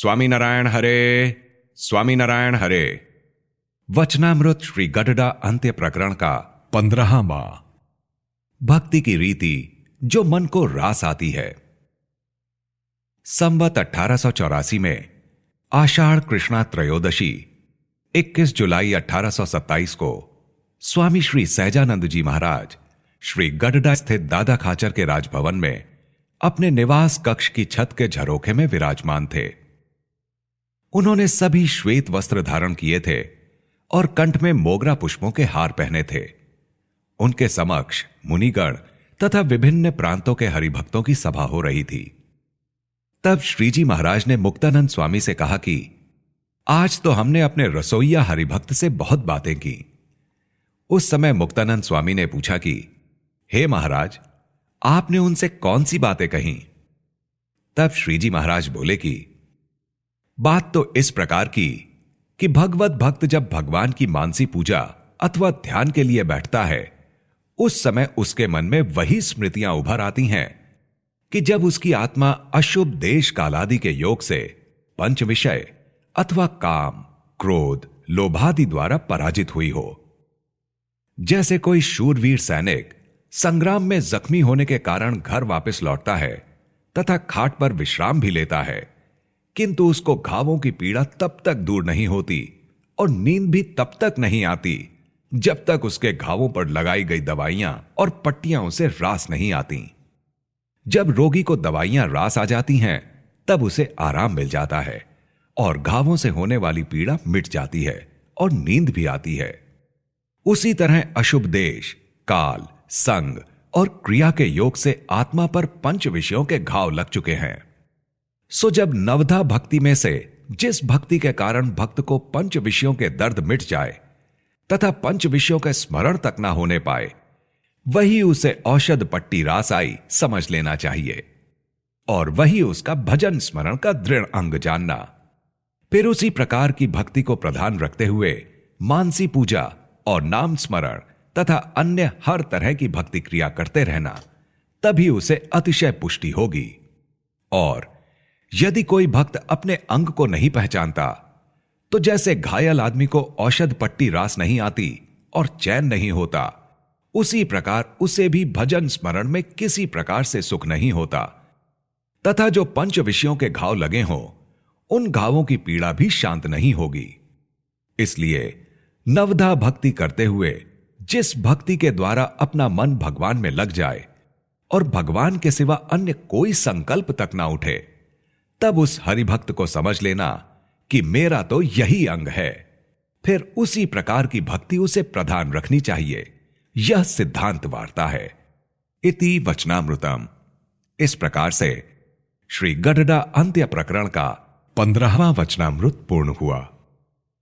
स्वामीनारायण हरे, स्वामीनारायण हरे। वचनामृत श्री गडडा अंत्य प्रकरण का 15वां। भक्ति की रीति जो मन को रास आती है। संवत 1884 में आषाढ़ कृष्णा त्रयोदशी 21 जुलाई 1827 को स्वामी श्री सहजानंद जी महाराज श्री गडडा स्थित दादा खाचर के राजभवन में अपने निवास कक्ष की छत के झरोखे में विराजमान थे। उन्होंने सभी श्वेत वस्त्र धारण किए थे और कंठ में मोगरा पुष्पों के हार पहने थे। उनके समक्ष मुनिगण तथा विभिन्न प्रांतों के हरिभक्तों की सभा हो रही थी। तब श्रीजी महाराज ने मुक्तानंद स्वामी से कहा कि आज तो हमने अपने रसोइया हरिभक्त से बहुत बातें की। उस समय मुक्तानंद स्वामी ने पूछा कि हे महाराज, आपने उनसे कौन सी बातें कहीं? तब श्रीजी महाराज बोले कि बात तो इस प्रकार की कि भगवत भक्त जब भगवान की मानसी पूजा अथवा ध्यान के लिए बैठता है, उस समय उसके मन में वही स्मृतियां उभर आती हैं कि जब उसकी आत्मा अशुभ देश कालादि के योग से पंच विषय अथवा काम, क्रोध, लोभादि द्वारा पराजित हुई हो। जैसे कोई शूरवीर सैनिक संग्राम में जख्मी होने के कारण घर वापस लौटता है तथा खाट पर विश्राम भी लेता है, किंतु उसको घावों की पीड़ा तब तक दूर नहीं होती और नींद भी तब तक नहीं आती जब तक उसके घावों पर लगाई गई दवाइयां और पट्टियां उसे रास नहीं आती। जब रोगी को दवाइयां रास आ जाती हैं, तब उसे आराम मिल जाता है और घावों से होने वाली पीड़ा मिट जाती है और नींद भी आती है। उसी तरह अशुभ देश, काल, संग और क्रिया के योग से आत्मा पर पंच विषयों के घाव लग चुके हैं। सो जब नवधा भक्ति में से जिस भक्ति के कारण भक्त को पंच विषयों के दर्द मिट जाए तथा पंच विषयों के स्मरण तक ना होने पाए, वही उसे औषध पट्टी रास आई समझ लेना चाहिए और वही उसका भजन स्मरण का दृढ़ अंग जानना। फिर उसी प्रकार की भक्ति को प्रधान रखते हुए मानसी पूजा और नाम स्मरण तथा अन्य हर तरह की भक्ति क्रिया करते रहना, तभी उसे अतिशय पुष्टि होगी। और यदि कोई भक्त अपने अंग को नहीं पहचानता, तो जैसे घायल आदमी को औषध पट्टी रास नहीं आती और चैन नहीं होता, उसी प्रकार उसे भी भजन स्मरण में किसी प्रकार से सुख नहीं होता तथा जो पंच विषयों के घाव लगे हों, उन घावों की पीड़ा भी शांत नहीं होगी। इसलिए नवधा भक्ति करते हुए जिस भक्ति के द्वारा अपना मन भगवान में लग जाए और भगवान के सिवा अन्य कोई संकल्प तक ना उठे, तब उस हरिभक्त को समझ लेना कि मेरा तो यही अंग है। फिर उसी प्रकार की भक्ति उसे प्रधान रखनी चाहिए। यह सिद्धांत वार्ता है। इति वचनामृतम। इस प्रकार से श्री गडडा अंत्य प्रकरण का 15वां वचनामृत पूर्ण हुआ।